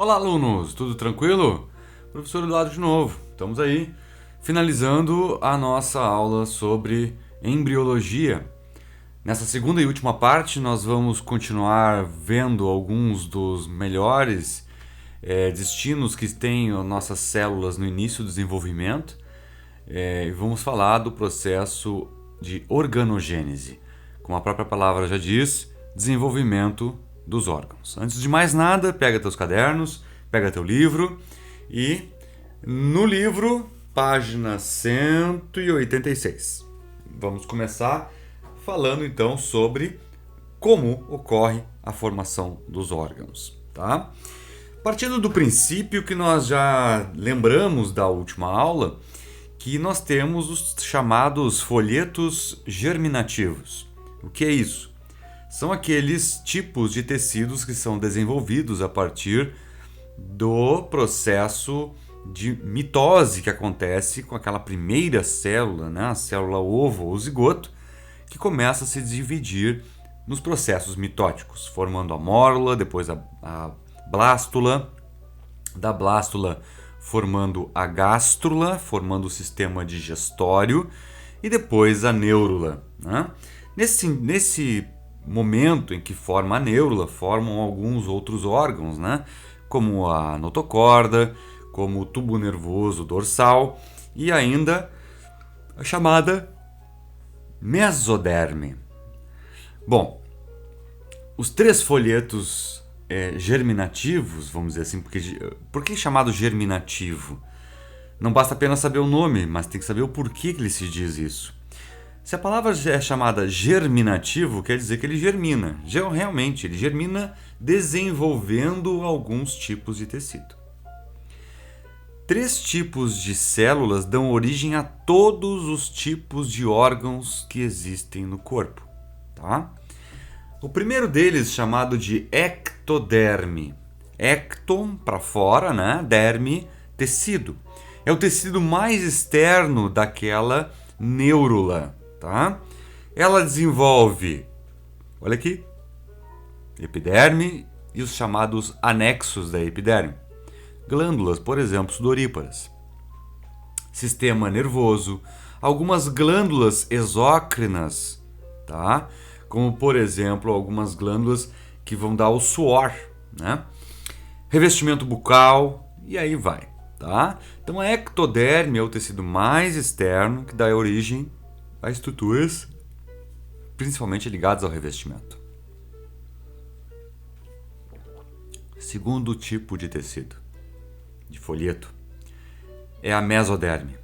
Olá, alunos, tudo tranquilo? Professor Eduardo de novo. Estamos aí finalizando a nossa aula sobre embriologia. Nessa segunda e última parte, nós vamos continuar vendo alguns dos melhores destinos que têm as nossas células no início do desenvolvimento. E vamos falar do processo de organogênese. Como a própria palavra já diz, desenvolvimento dos órgãos. Antes de mais nada, pega teus cadernos, pega teu livro e no livro, página 186. Vamos começar falando então sobre como ocorre a formação dos órgãos, tá? Partindo do princípio que nós já lembramos da última aula, que nós temos os chamados folhetos germinativos. O que é isso? São aqueles tipos de tecidos que são desenvolvidos a partir do processo de mitose que acontece com aquela primeira célula, né? A célula ovo ou zigoto, que começa a se dividir nos processos mitóticos, formando a mórula, depois a blástula, da blástula formando a gástrula, formando o sistema digestório e depois a neurula, né? Nesse momento em que forma a neurula, formam alguns outros órgãos, né? Como a notocorda, como o tubo nervoso dorsal e ainda a chamada mesoderme. Bom, os três folhetos germinativos, vamos dizer assim, por que chamado germinativo? Não basta apenas saber o nome, mas tem que saber o porquê que ele se diz isso. Se a palavra é chamada germinativo, quer dizer que ele germina. Realmente, ele germina desenvolvendo alguns tipos de tecido. Três tipos de células dão origem a todos os tipos de órgãos que existem no corpo, tá? O primeiro deles, chamado de ectoderme. Ecton, para fora, né? Derme, tecido. É o tecido mais externo daquela neurula, tá? Ela desenvolve, olha aqui, epiderme e os chamados anexos da epiderme. Glândulas, por exemplo, sudoríparas. Sistema nervoso, algumas glândulas exócrinas, tá? Como, por exemplo, algumas glândulas que vão dar o suor, né? Revestimento bucal e aí vai, tá? Então, a ectoderme é o tecido mais externo que dá origem a estruturas principalmente ligadas ao revestimento. Segundo tipo de tecido, de folheto, é a mesoderme.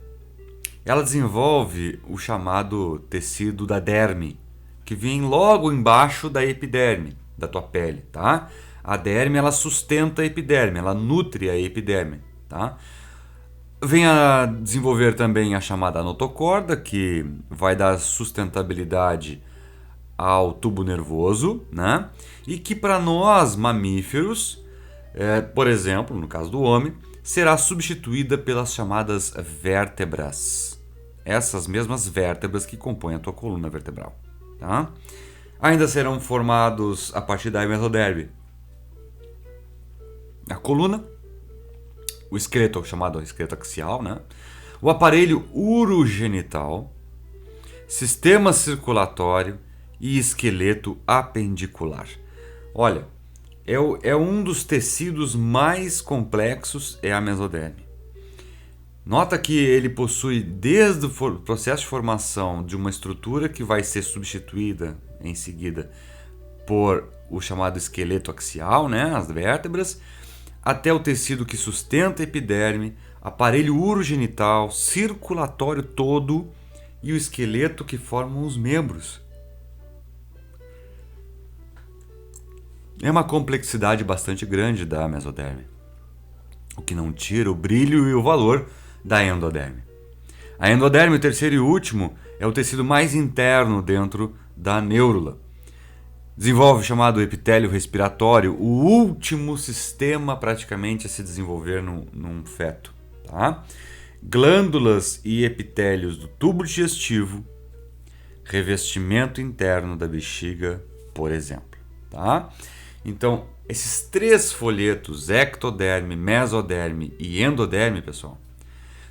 Ela desenvolve o chamado tecido da derme, que vem logo embaixo da epiderme, da tua pele, tá? A derme, ela sustenta a epiderme, ela nutre a epiderme, tá? Vem a desenvolver também a chamada notocorda, que vai dar sustentabilidade ao tubo nervoso, né? E que para nós, mamíferos, por exemplo, no caso do homem, será substituída pelas chamadas vértebras. Essas mesmas vértebras que compõem a tua coluna vertebral. Tá? Ainda serão formados a partir da mesoderme a coluna, o esqueleto chamado esqueleto axial, né? O aparelho urogenital, sistema circulatório e esqueleto apendicular. Olha, é um dos tecidos mais complexos, é a mesoderme. Nota que ele possui desde o processo de formação de uma estrutura que vai ser substituída em seguida por o chamado esqueleto axial, né, as vértebras, até o tecido que sustenta a epiderme, aparelho urogenital, circulatório todo e o esqueleto que formam os membros. É uma complexidade bastante grande da mesoderme, o que não tira o brilho e o valor da endoderme. A endoderme, o terceiro e último, é o tecido mais interno dentro da neurula. Desenvolve o chamado epitélio respiratório, o último sistema praticamente a se desenvolver num feto. Tá? Glândulas e epitélios do tubo digestivo, revestimento interno da bexiga, por exemplo. Tá? Então, Esses 3 folhetos, ectoderme, mesoderme e endoderme, pessoal,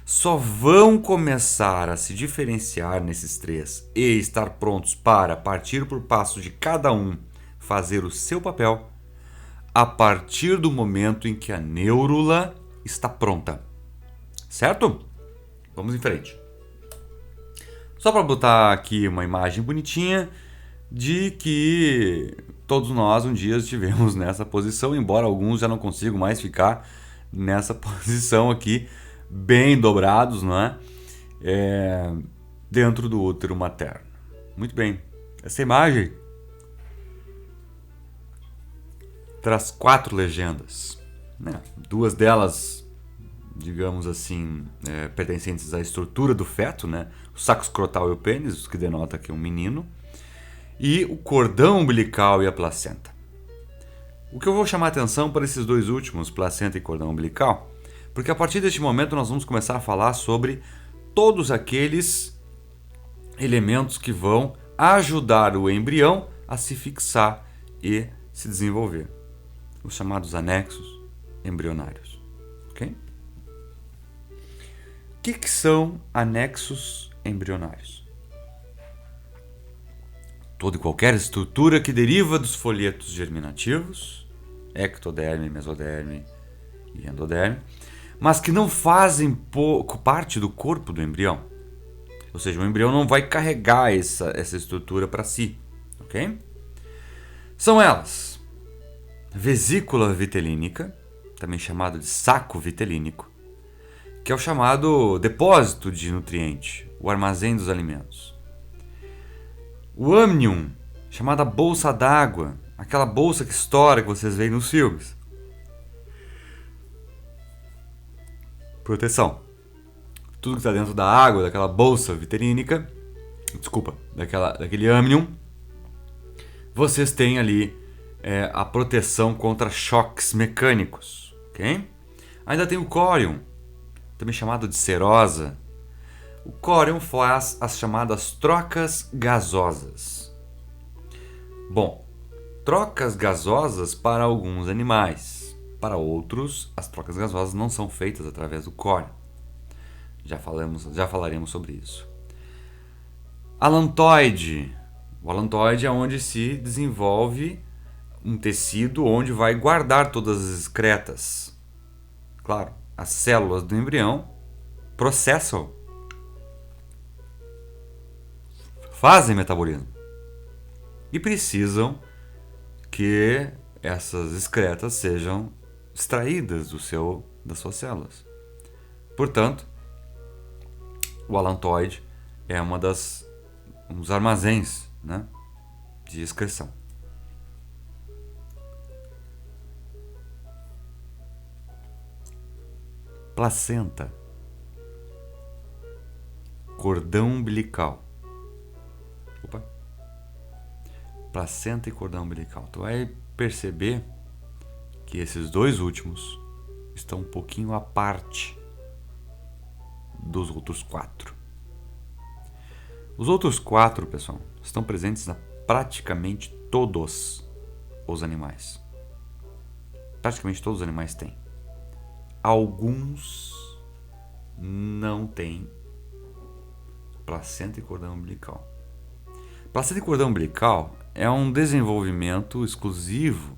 só vão começar a se diferenciar nesses 3 e estar prontos para partir por passo de cada um fazer o seu papel a partir do momento em que a neurula está pronta. Certo? Vamos em frente. Só para botar aqui uma imagem bonitinha de que todos nós um dia estivemos nessa posição, embora alguns já não consigam mais ficar nessa posição aqui, bem dobrados, não é? Dentro do útero materno. Muito bem. Essa imagem traz 4 legendas, né? 2 delas, digamos assim, pertencentes à estrutura do feto, né? O saco escrotal e o pênis, que denota que é um menino, e o cordão umbilical e a placenta. O que eu vou chamar a atenção para esses 2 últimos, placenta e cordão umbilical, porque a partir deste momento nós vamos começar a falar sobre todos aqueles elementos que vão ajudar o embrião a se fixar e se desenvolver, os chamados anexos embrionários. Ok? O que são anexos embrionários? Toda e qualquer estrutura que deriva dos folhetos germinativos, ectoderme, mesoderme e endoderme, mas que não fazem parte do corpo do embrião. Ou seja, o embrião não vai carregar essa estrutura para si. Ok? São elas: vesícula vitelínica, também chamado de saco vitelínico, que é o chamado depósito de nutriente, o armazém dos alimentos. O amnion, chamada bolsa d'água, aquela bolsa que estoura que vocês veem nos filmes. Proteção. Tudo que está dentro da água, daquela bolsa vitelínica, daquele amnion, vocês têm ali a proteção contra choques mecânicos. Okay? Ainda tem o corium, também chamado de serosa. O corium faz as chamadas trocas gasosas. Bom, trocas gasosas para alguns animais. Para outros, as trocas gasosas não são feitas através do corium. Já falaremos sobre isso. Alantoide. O alantoide é onde se desenvolve um tecido onde vai guardar todas as excretas. Claro, as células do embrião processam, fazem metabolismo e precisam que essas excretas sejam extraídas das suas células. Portanto, o alantoide é uns armazéns, né, de excreção. Placenta, cordão umbilical. Placenta e cordão umbilical. Tu vai perceber que esses 2 últimos estão um pouquinho à parte dos outros 4. Os outros 4, pessoal, estão presentes na praticamente todos os animais. Praticamente todos os animais têm. Alguns não têm placenta e cordão umbilical. Placenta e cordão umbilical é um desenvolvimento exclusivo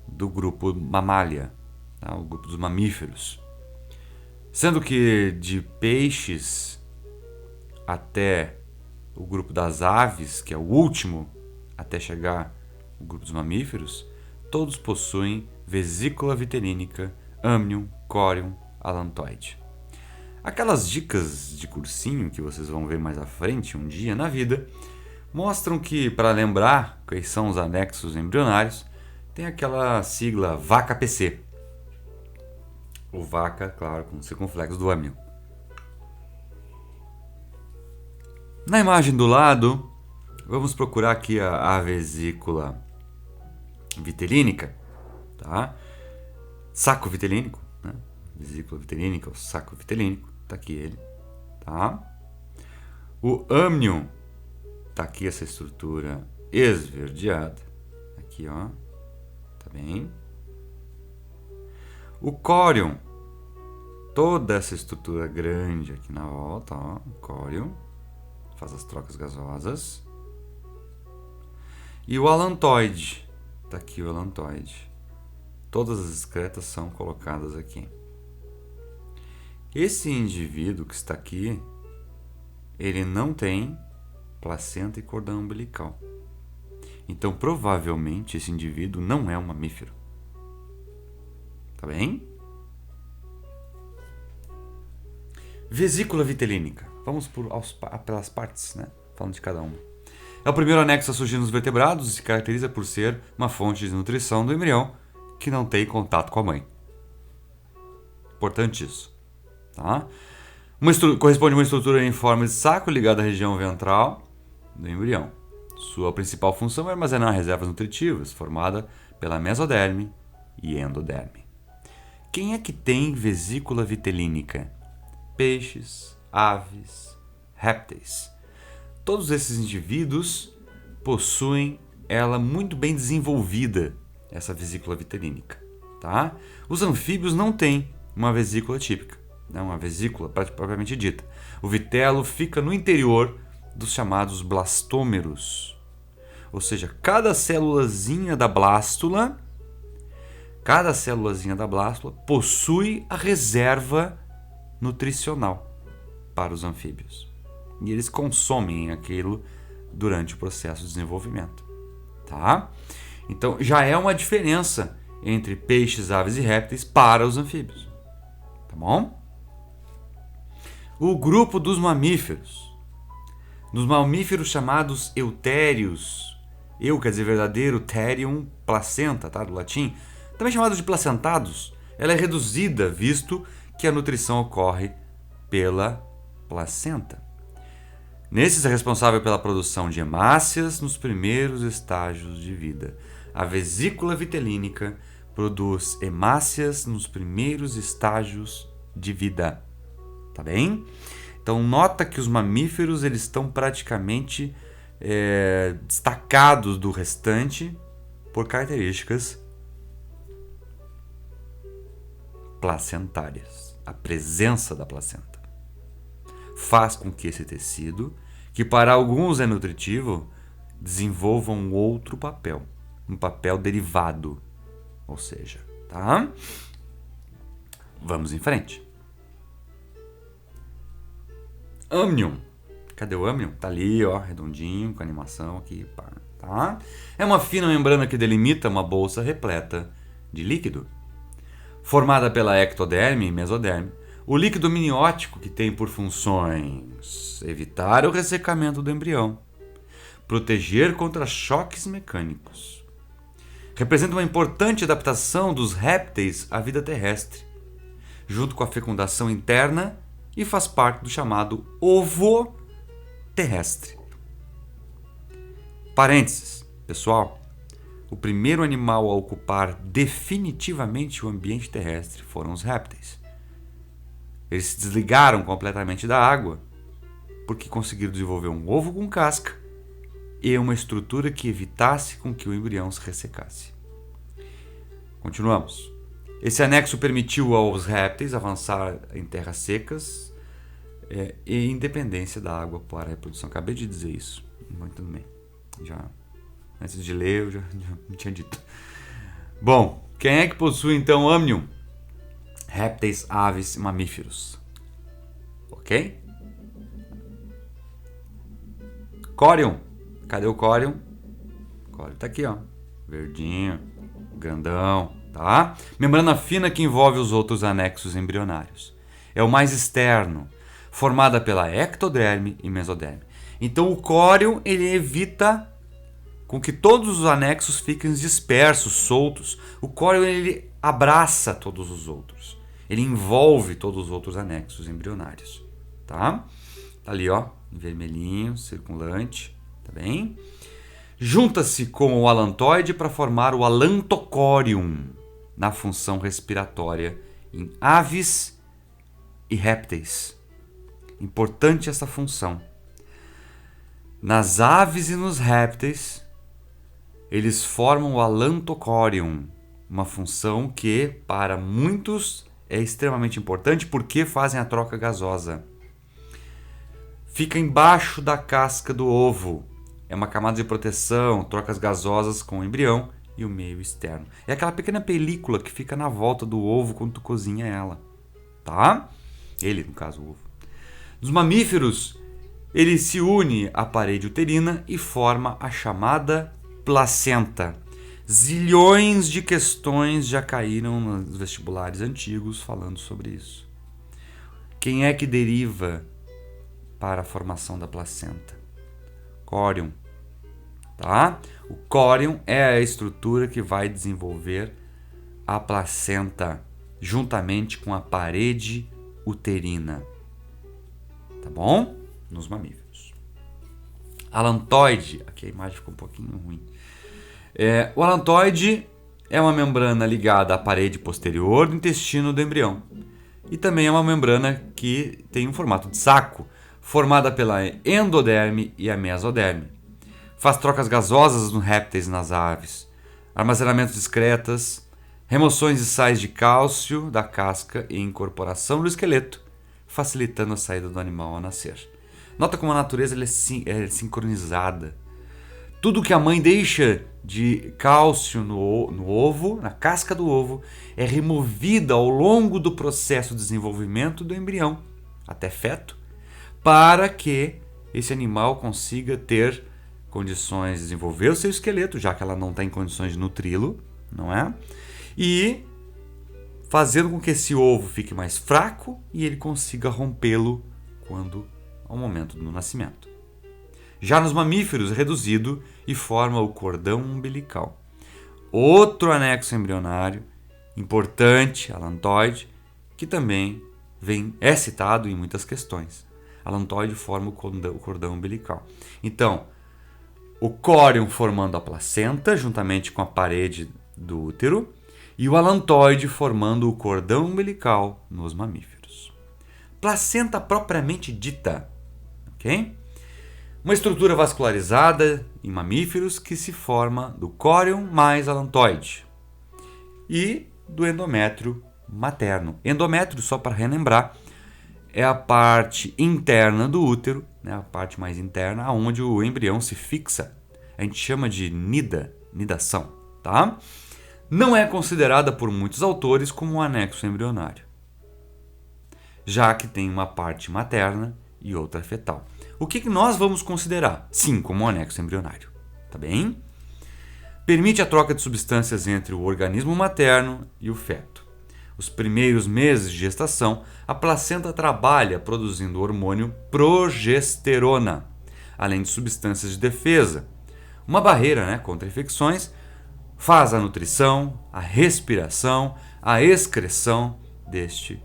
do grupo Mammalia, tá? O grupo dos mamíferos. Sendo que de peixes até o grupo das aves, que é o último até chegar o grupo dos mamíferos, todos possuem vesícula vitelínica, amnion, corium, alantoide. Aquelas dicas de cursinho que vocês vão ver mais à frente um dia na vida mostram que, para lembrar quais são os anexos embrionários, tem aquela sigla VACA-PC. O vaca, claro, com o circunflexo do amnion. Na imagem do lado, vamos procurar aqui a vesícula vitelínica, tá? Saco vitelínico, né? Vesícula vitelínica, o saco vitelínico, tá aqui ele, tá? O amnion, tá aqui essa estrutura esverdeada, aqui ó, tá bem? O córion, toda essa estrutura grande aqui na volta, ó, o córion, faz as trocas gasosas. E o alantoide, tá aqui o alantoide. Todas as excretas são colocadas aqui. Esse indivíduo que está aqui, ele não tem placenta e cordão umbilical. Então, provavelmente, esse indivíduo não é um mamífero. Tá bem? Vesícula vitelínica. Vamos pelas partes, né? Falando de cada uma. É o primeiro anexo a surgir nos vertebrados e se caracteriza por ser uma fonte de nutrição do embrião que não tem contato com a mãe. Importante isso. Tá? Corresponde a uma estrutura em forma de saco ligada à região ventral do embrião. Sua principal função é armazenar reservas nutritivas, formada pela mesoderme e endoderme. Quem é que tem vesícula vitelínica? Peixes, aves, répteis. Todos esses indivíduos possuem ela muito bem desenvolvida, essa vesícula vitelínica. Tá? Os anfíbios não têm uma vesícula típica, né? Uma vesícula propriamente dita. O vitelo fica no interior dos chamados blastômeros. Ou seja, cada célulazinha da blástula possui a reserva nutricional para os anfíbios. E eles consomem aquilo durante o processo de desenvolvimento. Tá? Então, já é uma diferença entre peixes, aves e répteis para os anfíbios. Tá bom? O grupo dos mamíferos. Nos mamíferos chamados eutérios, eu quer dizer verdadeiro, therium, placenta, tá? Do latim, também chamados de placentados, ela é reduzida, visto que a nutrição ocorre pela placenta. Nesses é responsável pela produção de hemácias nos primeiros estágios de vida. A vesícula vitelínica produz hemácias nos primeiros estágios de vida. Tá bem? Então nota que os mamíferos eles estão praticamente destacados do restante por características placentárias. A presença da placenta faz com que esse tecido, que para alguns é nutritivo, desenvolva um outro papel, um papel derivado. Ou seja, tá? Vamos em frente. Amnion. Cadê o amnion? Tá ali, ó, redondinho, com animação aqui, pá, tá? É uma fina membrana que delimita uma bolsa repleta de líquido. Formada pela ectoderme e mesoderme, o líquido amniótico que tem por funções evitar o ressecamento do embrião, proteger contra choques mecânicos. Representa uma importante adaptação dos répteis à vida terrestre, junto com a fecundação interna, e faz parte do chamado ovo terrestre. Parênteses, pessoal, o primeiro animal a ocupar definitivamente o ambiente terrestre foram os répteis. Eles se desligaram completamente da água porque conseguiram desenvolver um ovo com casca e uma estrutura que evitasse com que o embrião se ressecasse. Continuamos. Esse anexo permitiu aos répteis avançar em terras secas e independência da água para a reprodução. Acabei de dizer isso. Mas tudo bem. Antes de ler, eu já tinha dito. Bom, quem é que possui então amnion? Répteis, aves e mamíferos. Ok? Córion. Cadê o córion? O córion tá aqui, ó. Verdinho, grandão, tá? Membrana fina que envolve os outros anexos embrionários. É o mais externo, formada pela ectoderme e mesoderme. Então o córion, ele evita com que todos os anexos fiquem dispersos, soltos. O córion, ele abraça todos os outros. Ele envolve todos os outros anexos embrionários, tá? Tá ali, ó, em vermelhinho, circulante, tá bem? Junta-se com o alantoide para formar o alantocórium na função respiratória em aves e répteis. Importante essa função. Nas aves e nos répteis, eles formam o alantocórium, uma função que para muitos é extremamente importante porque fazem a troca gasosa. Fica embaixo da casca do ovo. É uma camada de proteção, trocas gasosas com o embrião e o meio externo. É aquela pequena película que fica na volta do ovo quando tu cozinha ela, tá? Ele, no caso, o ovo. Nos mamíferos, ele se une à parede uterina e forma a chamada placenta. Zilhões de questões já caíram nos vestibulares antigos falando sobre isso. Quem é que deriva para a formação da placenta? Córion, tá? O córion é a estrutura que vai desenvolver a placenta juntamente com a parede uterina, tá bom? Nos mamíferos. Alantoide, aqui a imagem ficou um pouquinho ruim. O alantoide é uma membrana ligada à parede posterior do intestino do embrião. E também é uma membrana que tem um formato de saco, formada pela endoderme e a mesoderme. Faz trocas gasosas nos répteis e nas aves, armazenamento discretas, remoções de sais de cálcio da casca e incorporação do esqueleto, facilitando a saída do animal ao nascer. Nota como a natureza é sincronizada. Tudo que a mãe deixa de cálcio no ovo, na casca do ovo, é removida ao longo do processo de desenvolvimento do embrião, até feto, para que esse animal consiga ter condições de desenvolver o seu esqueleto, já que ela não está em condições de nutri-lo, não é? E fazendo com que esse ovo fique mais fraco e ele consiga rompê-lo ao momento do nascimento. Já nos mamíferos, é reduzido e forma o cordão umbilical. Outro anexo embrionário importante, alantoide, que também é citado em muitas questões. Alantoide forma o cordão umbilical. Então, o córion formando a placenta, juntamente com a parede do útero, e o alantoide formando o cordão umbilical nos mamíferos. Placenta propriamente dita, ok? Uma estrutura vascularizada em mamíferos que se forma do córion mais alantoide e do endométrio materno. Endométrio, só para relembrar, é a parte interna do útero, né, a parte mais interna, onde o embrião se fixa. A gente chama de nidação, tá? Não é considerada por muitos autores como um anexo embrionário, já que tem uma parte materna e outra fetal. O que nós vamos considerar? Sim, como um anexo embrionário, tá bem? Permite a troca de substâncias entre o organismo materno e o feto. Os primeiros meses de gestação, a placenta trabalha produzindo o hormônio progesterona, além de substâncias de defesa. Uma barreira, contra infecções, faz a nutrição, a respiração, a excreção deste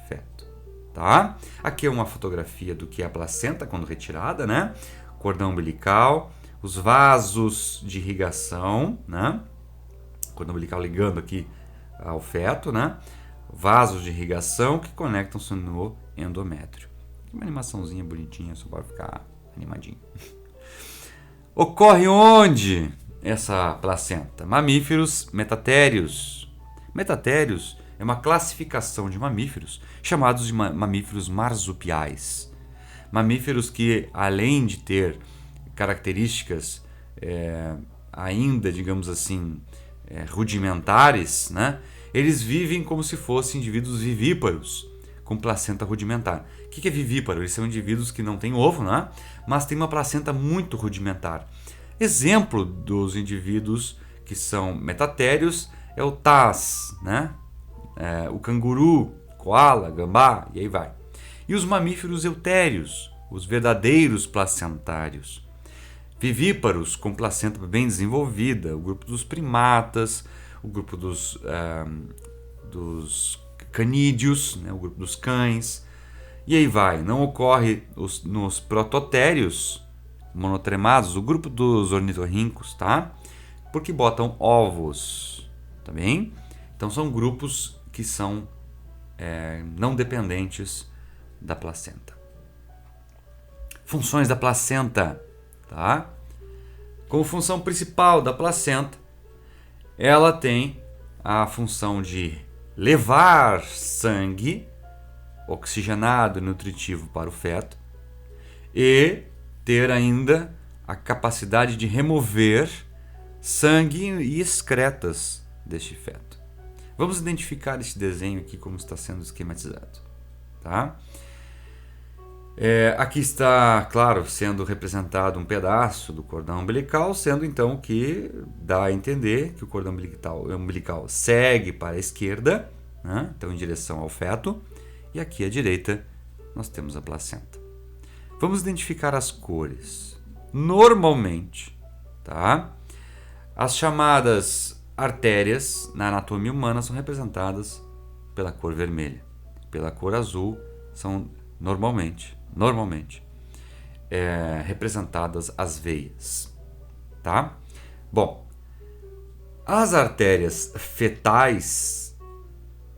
feto. Tá? Aqui é uma fotografia do que é a placenta quando retirada, né? Cordão umbilical, os vasos de irrigação, né? Cordão umbilical ligando aqui ao feto, né? Vasos de irrigação que conectam-se no endométrio. Uma animaçãozinha bonitinha, só para ficar animadinho. Ocorre onde essa placenta? Mamíferos metatérios. Metatérios é uma classificação de mamíferos chamados de mamíferos marsupiais. Mamíferos que, além de ter características ainda, digamos assim, rudimentares, né? Eles vivem como se fossem indivíduos vivíparos, com placenta rudimentar. O que é vivíparo? Eles são indivíduos que não têm ovo, né? Mas têm uma placenta muito rudimentar. Exemplo dos indivíduos que são metatérios é o taz, né? O canguru, coala, gambá, e aí vai. E os mamíferos eutérios, os verdadeiros placentários. Vivíparos com placenta bem desenvolvida, o grupo dos primatas, o grupo dos canídeos, né, o grupo dos cães, e aí vai. Não ocorre nos prototérios monotremados, o grupo dos ornitorrincos, tá? Porque botam ovos, tá bem? Então são grupos que são não dependentes da placenta. Funções da placenta, tá? Como função principal da placenta, ela tem a função de levar sangue oxigenado e nutritivo para o feto e ter ainda a capacidade de remover sangue e excretas deste feto. Vamos identificar esse desenho aqui como está sendo esquematizado. Tá? Aqui está, claro, sendo representado um pedaço do cordão umbilical, sendo então que dá a entender que o cordão umbilical segue para a esquerda, né? Então em direção ao feto, e aqui à direita nós temos a placenta. Vamos identificar as cores. Normalmente, tá? As chamadas artérias na anatomia humana são representadas pela cor vermelha. Pela cor azul são normalmente representadas as veias, tá? Bom, as artérias fetais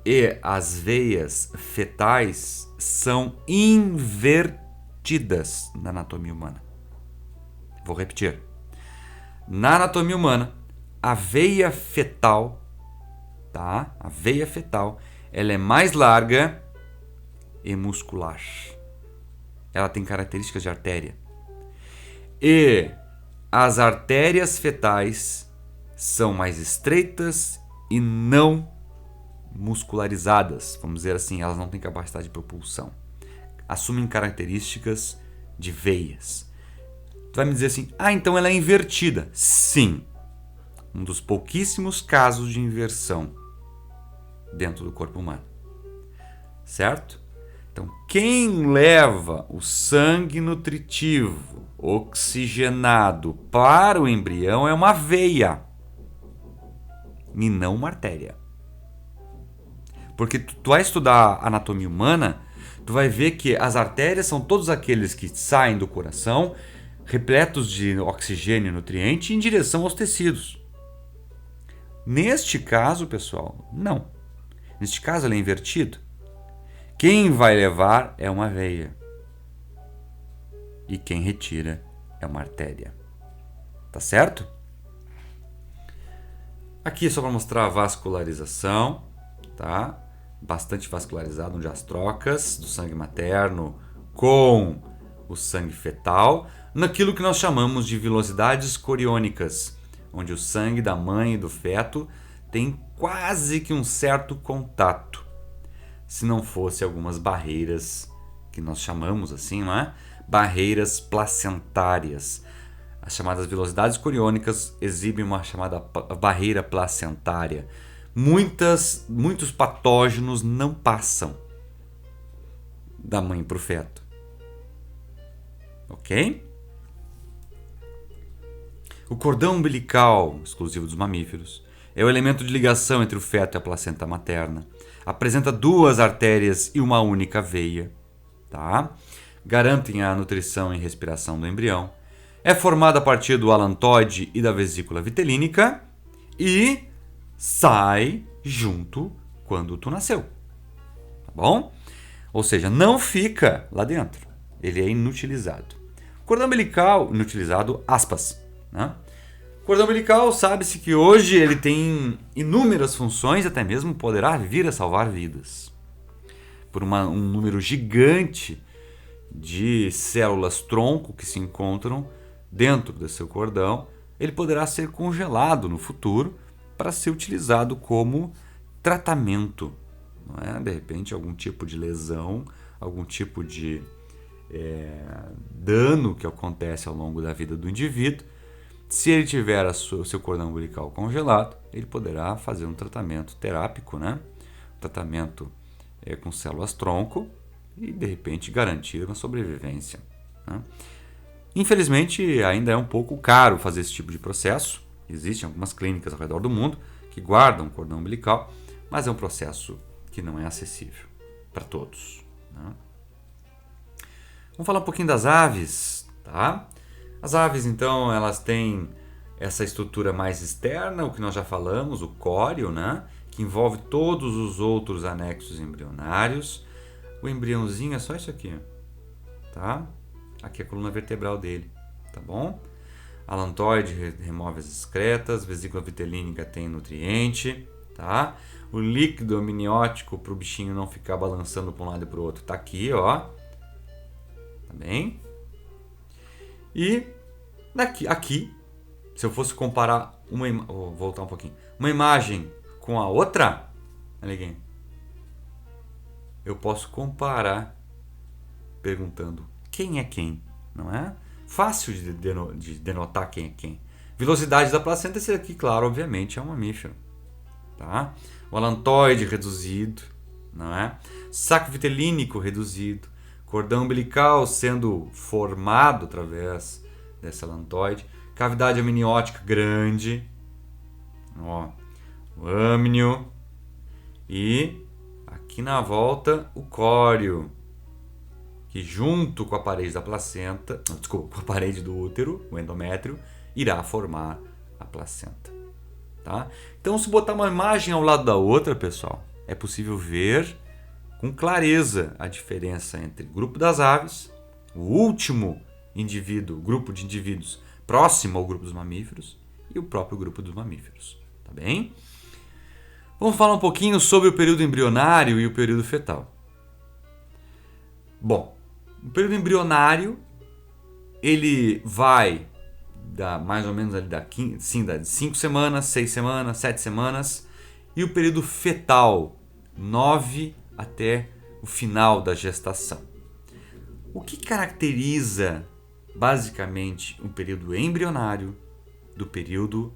e as veias fetais são invertidas na anatomia humana. Vou repetir. Na anatomia humana, a veia fetal, tá? A veia fetal, ela é mais larga e muscular. Ela tem características de artéria. E as artérias fetais são mais estreitas e não muscularizadas. Vamos dizer assim, elas não têm capacidade de propulsão. Assumem características de veias. Tu vai me dizer assim, então ela é invertida. Sim. Um dos pouquíssimos casos de inversão dentro do corpo humano. Certo? Então, quem leva o sangue nutritivo oxigenado para o embrião é uma veia e não uma artéria. Porque tu vai estudar a anatomia humana, tu vai ver que as artérias são todos aqueles que saem do coração repletos de oxigênio e nutriente em direção aos tecidos. Neste caso, pessoal, não. Neste caso, ele é invertido. Quem vai levar é uma veia. E quem retira é uma artéria. Tá certo? Aqui é só para mostrar a vascularização, tá? Bastante vascularizado, onde as trocas do sangue materno com o sangue fetal, naquilo que nós chamamos de velocidades coriônicas, onde o sangue da mãe e do feto tem quase que um certo contato. Se não fosse algumas barreiras que nós chamamos assim, não é? Barreiras placentárias. As chamadas velocidades coriônicas exibem uma chamada barreira placentária. Muitos patógenos não passam da mãe para o feto. Ok? O cordão umbilical, exclusivo dos mamíferos, é o elemento de ligação entre o feto e a placenta materna. Apresenta duas artérias e uma única veia, tá? Garantem a nutrição e respiração do embrião. É formado a partir do alantoide e da vesícula vitelínica e sai junto quando tu nasceu, tá bom? Ou seja, não fica lá dentro, ele é inutilizado. Cordão umbilical, inutilizado, aspas, né? Cordão umbilical, sabe-se que hoje ele tem inúmeras funções, até mesmo poderá vir a salvar vidas. Por um número gigante de células-tronco que se encontram dentro do seu cordão, ele poderá ser congelado no futuro para ser utilizado como tratamento. Não é? De repente, algum tipo de lesão, algum tipo de dano que acontece ao longo da vida do indivíduo. Se ele tiver o seu cordão umbilical congelado, ele poderá fazer um tratamento terápico, né? Um tratamento com células-tronco e, de repente, garantir uma sobrevivência, né? Infelizmente, ainda é um pouco caro fazer esse tipo de processo. Existem algumas clínicas ao redor do mundo que guardam o cordão umbilical, mas é um processo que não é acessível para todos, né? Vamos falar um pouquinho das aves, tá? As aves, então, elas têm essa estrutura mais externa, o que nós já falamos, o córeo, né? Que envolve todos os outros anexos embrionários. O embriãozinho é só isso aqui, tá? Aqui é a coluna vertebral dele, tá bom? Alantoide remove as excretas, vesícula vitelínica tem nutriente, tá? O líquido amniótico para o bichinho não ficar balançando para um lado e para o outro tá aqui, ó. Tá bem? E aqui, se eu fosse comparar vou voltar um pouquinho. Uma imagem com a outra, olha aqui. Eu posso comparar perguntando quem é quem, não é? Fácil de denotar quem é quem. Velocidade da placenta, esse aqui, claro, obviamente, é um mamífero. Tá? O alantoide reduzido, não é? Saco vitelínico reduzido. Cordão umbilical sendo formado através desse alantoide. Cavidade amniótica grande. Ó, o âmnio. E aqui na volta o córeo, que junto com a parede da placenta, desculpa, com a parede do útero, o endométrio, irá formar a placenta. Tá? Então, se botar uma imagem ao lado da outra, pessoal, é possível ver com clareza a diferença entre o grupo das aves, o último grupo de indivíduos próximo ao grupo dos mamíferos e o próprio grupo dos mamíferos. Tá bem? Vamos falar um pouquinho sobre o período embrionário e o período fetal. Bom, o período embrionário ele vai mais ou menos ali da 5 semanas, 6 semanas, 7 semanas, e o período fetal, 9 até o final da gestação. O que caracteriza basicamente o período embrionário do período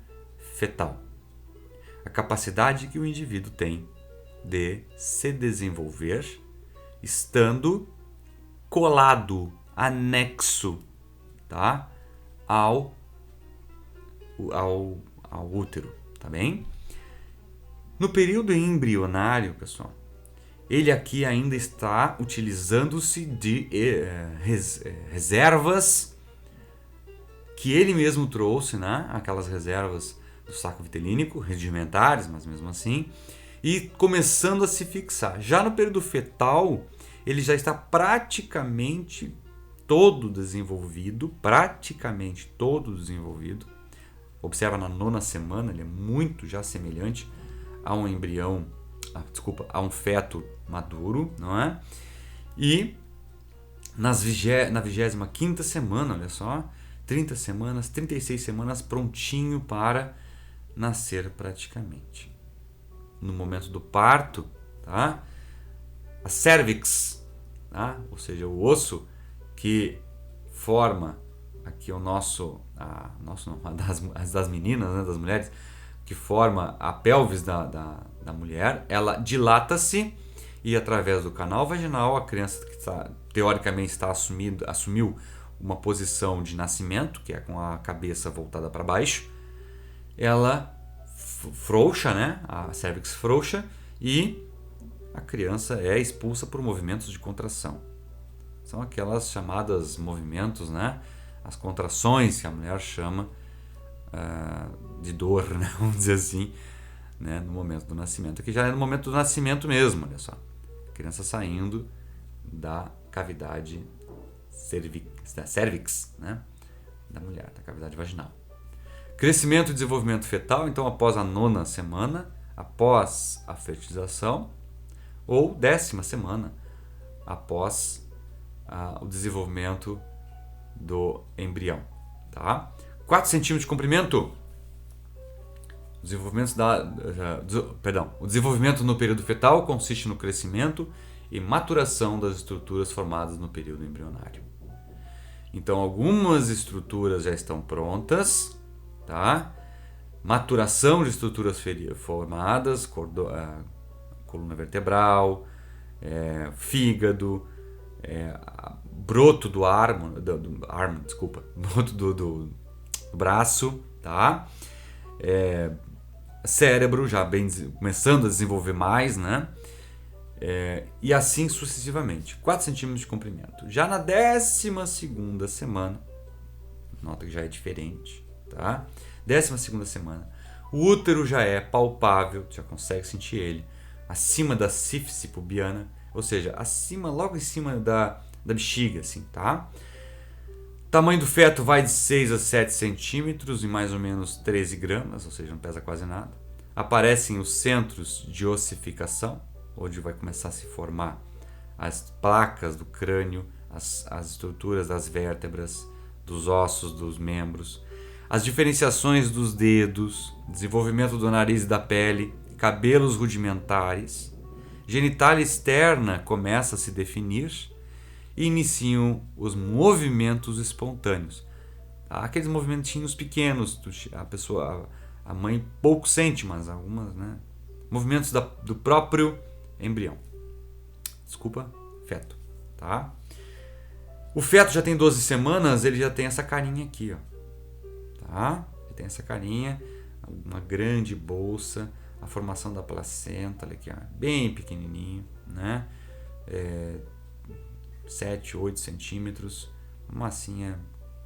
fetal? A capacidade que o indivíduo tem de se desenvolver estando colado, anexo, tá? ao útero, tá bem? No período embrionário, pessoal, ele aqui ainda está utilizando-se de reservas que ele mesmo trouxe, né? Aquelas reservas do saco vitelínico, rudimentares, mas mesmo assim, e começando a se fixar. Já no período fetal, ele já está praticamente todo desenvolvido, Observa na 9ª semana, ele é muito já semelhante a um embrião, a um feto maduro, não é? E na 25ª semana, olha só, 30 semanas, 36 semanas, prontinho para nascer praticamente. No momento do parto, tá? A cervix, tá? Ou seja, o osso que forma aqui das meninas, né, das mulheres, que forma a pelvis da mulher, ela dilata-se e através do canal vaginal a criança que teoricamente assumiu uma posição de nascimento, que é com a cabeça voltada para baixo, ela frouxa, né, a cervix frouxa, e a criança é expulsa por movimentos de contração. São aquelas chamadas movimentos, né? As contrações que a mulher chama de dor, né? Vamos dizer assim, né? No momento do nascimento. Aqui já é no momento do nascimento mesmo, olha só. A criança saindo da cavidade da cervix, né? Da mulher, da cavidade vaginal. Crescimento e desenvolvimento fetal, então após a 9ª semana, após a fertilização, ou 10ª semana, após o desenvolvimento do embrião, tá? 4 centímetros de comprimento. O desenvolvimento no período fetal consiste no crescimento e maturação das estruturas formadas no período embrionário. Então, algumas estruturas já estão prontas, tá? Maturação de estruturas formadas, coluna vertebral, fígado, broto do broto do braço, tá? Cérebro já começando a desenvolver mais, né? E assim sucessivamente. 4 centímetros de comprimento. Já na 12ª semana, nota que já é diferente, tá? 12ª semana, o útero já é palpável, já consegue sentir ele, acima da sífice pubiana, ou seja, logo em cima da bexiga, assim, tá? O tamanho do feto vai de 6 a 7 centímetros e mais ou menos 13 gramas, ou seja, não pesa quase nada. aparecem os centros de ossificação, onde vai começar a se formar as placas do crânio, as estruturas das vértebras, dos ossos, dos membros, as diferenciações dos dedos, desenvolvimento do nariz e da pele, cabelos rudimentares, genitália externa começa a se definir e iniciam os movimentos espontâneos. Aqueles movimentinhos pequenos, a mãe pouco sente, mas algumas, né? Movimentos do próprio embrião. Desculpa, feto, tá? O feto já tem 12 semanas, ele já tem essa carinha aqui, ó. Tá? Ele tem essa carinha, uma grande bolsa, a formação da placenta, olha aqui, ó, bem pequenininho, né? 7, 8 centímetros, uma massinha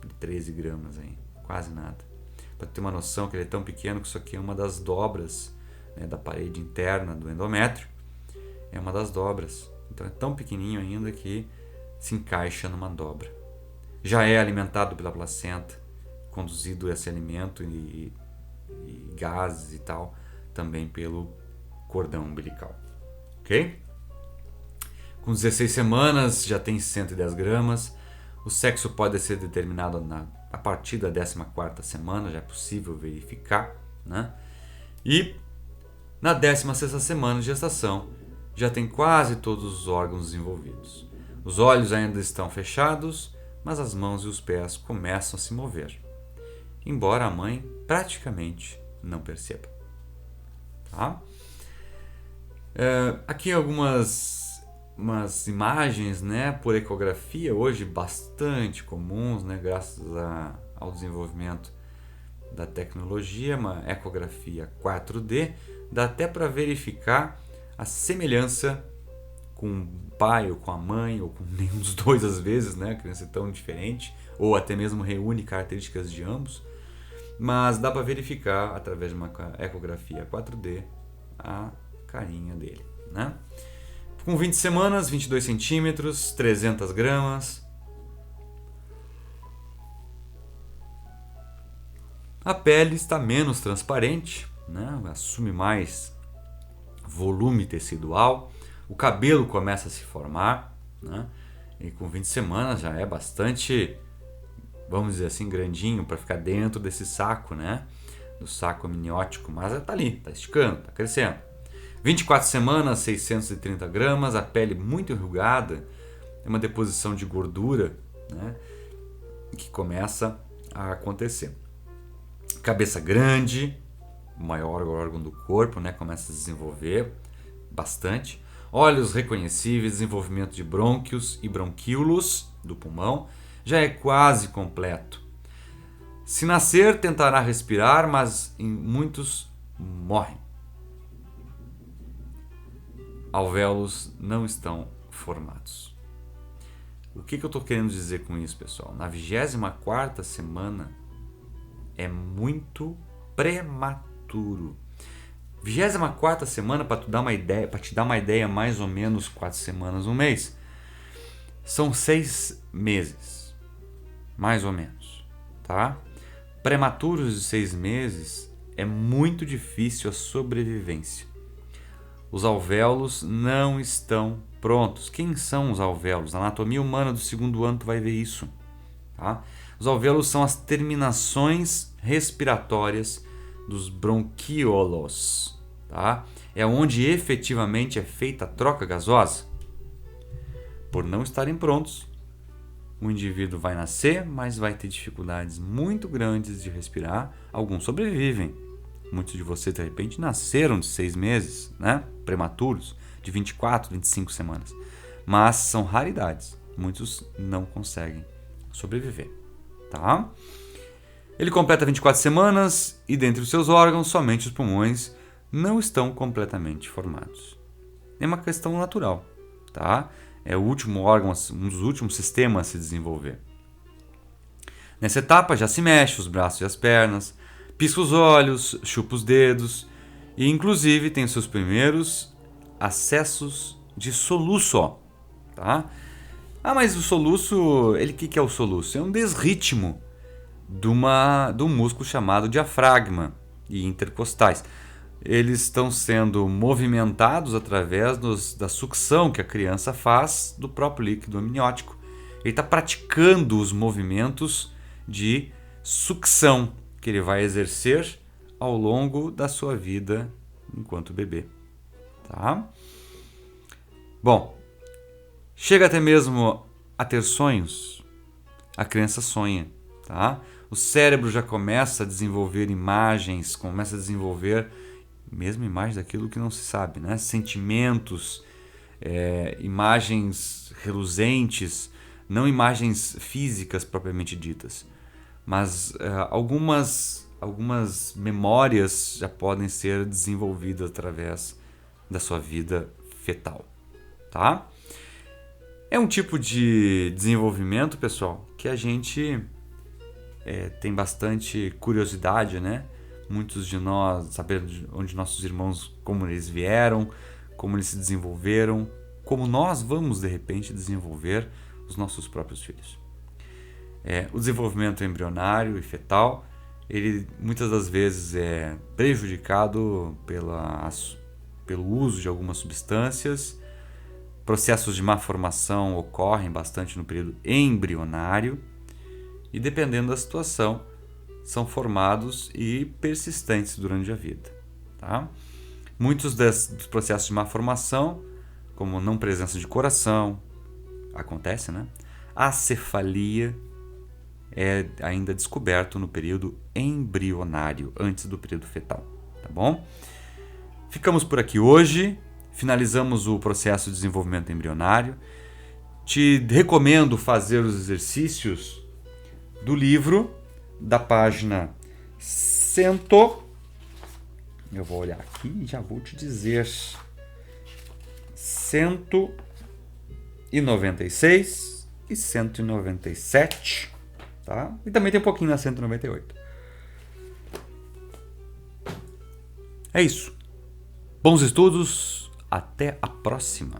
de 13 gramas aí, quase nada. Para ter uma noção que ele é tão pequeno que isso aqui é uma das dobras, né, da parede interna do endométrio, é uma das dobras. Então é tão pequenininho ainda que se encaixa numa dobra. Já é alimentado pela placenta, conduzido esse alimento e gases e tal, também pelo cordão umbilical. Ok? Com 16 semanas já tem 110 gramas. O sexo pode ser determinado a partir da 14ª semana, já é possível verificar, né? E na 16ª semana de gestação já tem quase todos os órgãos desenvolvidos. Os olhos ainda estão fechados, mas as mãos e os pés começam a se mover, embora a mãe praticamente não perceba. Tá? Aqui algumas imagens, né, por ecografia, hoje bastante comuns, né, graças ao desenvolvimento da tecnologia, uma ecografia 4D, dá até para verificar a semelhança com o pai ou com a mãe, ou com nenhum dos dois às vezes, né, a criança é tão diferente, ou até mesmo reúne características de ambos, mas dá para verificar através de uma ecografia 4D a carinha dele, né? Com 20 semanas, 22 centímetros, 300 gramas. A pele está menos transparente, né? Assume mais volume tecidual. O cabelo começa a se formar, né? E com 20 semanas já é bastante, vamos dizer assim, grandinho para ficar dentro desse saco, né? Do saco amniótico, mas está ali, está esticando, está crescendo. 24 semanas, 630 gramas, a pele muito enrugada, é uma deposição de gordura, né, que começa a acontecer. Cabeça grande, o maior órgão do corpo, né, começa a se desenvolver bastante. Olhos reconhecíveis, desenvolvimento de brônquios e bronquíolos do pulmão, já é quase completo. Se nascer, tentará respirar, mas muitos morrem. Alvéolos não estão formados. O que eu estou querendo dizer com isso, pessoal? Na 24ª semana é muito prematuro. 24ª semana, para te dar uma ideia, mais ou menos 4 semanas, um mês, são 6 meses, mais ou menos, tá? Prematuros de 6 meses é muito difícil a sobrevivência. Os alvéolos não estão prontos. Quem são os alvéolos? Na anatomia humana do 2º ano tu vai ver isso. Tá? Os alvéolos são as terminações respiratórias dos bronquíolos. Tá? É onde efetivamente é feita a troca gasosa. Por não estarem prontos, o indivíduo vai nascer, mas vai ter dificuldades muito grandes de respirar. Alguns sobrevivem. Muitos de vocês, de repente, nasceram de 6 meses, né? Prematuros, de 24, 25 semanas. Mas são raridades. Muitos não conseguem sobreviver. Tá? Ele completa 24 semanas e, dentre os seus órgãos, somente os pulmões não estão completamente formados. É uma questão natural. Tá? É o último órgão, um dos últimos sistemas a se desenvolver. Nessa etapa já se mexe os braços e as pernas, pisca os olhos, chupa os dedos e inclusive tem seus primeiros acessos de soluço. Tá? Mas o soluço, o que é o soluço? É um desritmo de um músculo chamado diafragma e intercostais. eles estão sendo movimentados através da sucção que a criança faz do próprio líquido amniótico. Ele está praticando os movimentos de sucção que ele vai exercer ao longo da sua vida enquanto bebê. Tá? Bom, chega até mesmo a ter sonhos. A criança sonha. Tá? O cérebro já começa a desenvolver imagens, começa a desenvolver mesmo imagens daquilo que não se sabe, né? Sentimentos, imagens reluzentes, não imagens físicas propriamente ditas, mas algumas memórias já podem ser desenvolvidas através da sua vida fetal, tá? É um tipo de desenvolvimento, pessoal, que a gente tem bastante curiosidade, né? Muitos de nós saber onde nossos irmãos, como eles vieram, como eles se desenvolveram, como nós vamos de repente desenvolver os nossos próprios filhos. O desenvolvimento embrionário e fetal, ele muitas das vezes é prejudicado pelo uso de algumas substâncias. Processos de má formação ocorrem bastante no período embrionário e, dependendo da situação, são formados e persistentes durante a vida. Tá? Muitos dos processos de má formação, como não presença de coração, acontece, né? Acefalia é ainda descoberto no período embrionário, antes do período fetal. Tá bom? Ficamos por aqui hoje. Finalizamos o processo de desenvolvimento embrionário. Te recomendo fazer os exercícios do livro, da página 100. Eu vou olhar aqui e já vou te dizer. 196 e 197. Tá? E também tem um pouquinho na 198. É isso. Bons estudos. Até a próxima.